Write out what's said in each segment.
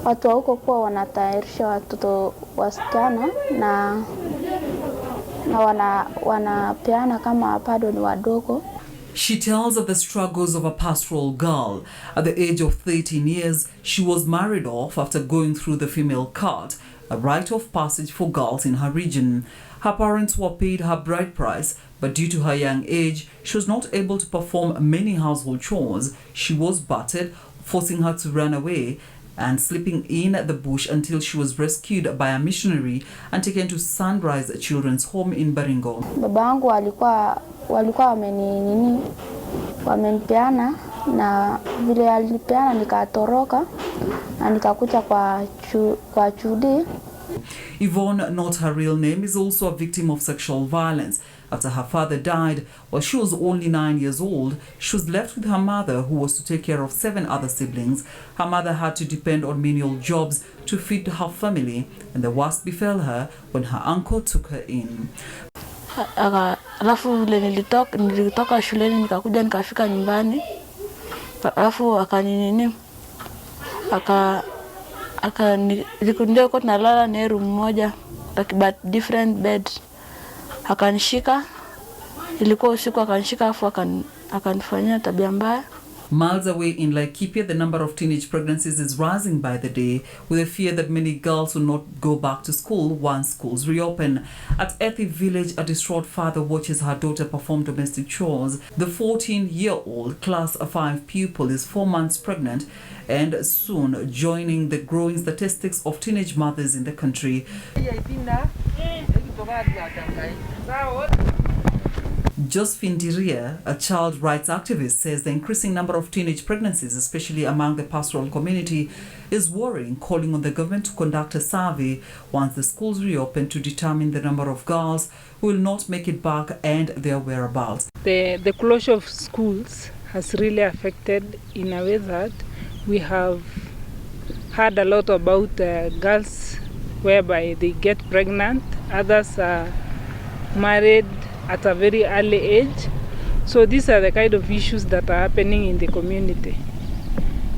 watu wa huko kuwa wanatayarisha watoto wasichana na wanapeana kama bado ni wadogo. She tells of the struggles of a pastoral girl. At the age of 13 years, she was married off after going through the female cart, a rite of passage for girls in her region. Her parents were paid her bride price, but due to her young age, she was not able to perform many household chores. She was battered, forcing her to run away and sleeping in the bush until she was rescued by a missionary and taken to Sunrise Children's Home in Baringo. Babangu walikuwa wamenipeana na vile alipeana nikatoroka na nikakuja kwa chudi. Yvonne, not her real name, is also a victim of sexual violence. After her father died while she was only 9 years old, she was left with her mother, who was to take care of 7 other siblings. Her mother had to depend on menial jobs to feed her family, and the worst befell her when her uncle took her in. Alafu vile nilitoka shuleni nikakuja nikafika nyumbani. Alafu ndio kwa nalala na room moja, but different beds. Akanishika, ilikuwa usiku, akanishika afu akanifanyia tabia mbaya. Miles away in Laikipia, the number of teenage pregnancies is rising by the day, with a fear that many girls will not go back to school once schools reopen. At Ethi village, a distraught father watches her daughter perform domestic chores. The 14-year-old Class 5 pupil is 4 months pregnant and soon joining the growing statistics of teenage mothers in the country. Josephine Diria, a child rights activist, says the increasing number of teenage pregnancies, especially among the pastoral community, is worrying, calling on the government to conduct a survey once the schools reopen to determine the number of girls who will not make it back and their whereabouts. The closure of schools has really affected in a way that we have heard a lot about girls whereby they get pregnant, others are married at a very early age. So these are the kind of issues that are happening in the community.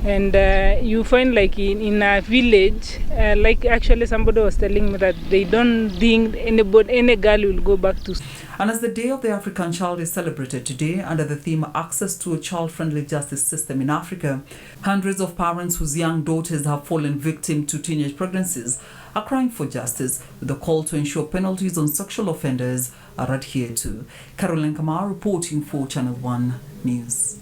And you find like in a village, like actually somebody was telling me that they don't think any girl will go back to school. And as the Day of the African Child is celebrated today under the theme Access to a Child-Friendly Justice System in Africa, hundreds of parents whose young daughters have fallen victim to teenage pregnancies are crying for justice, with a call to ensure penalties on sexual offenders are adhered to. Caroline Kamar reporting for Channel 1 News.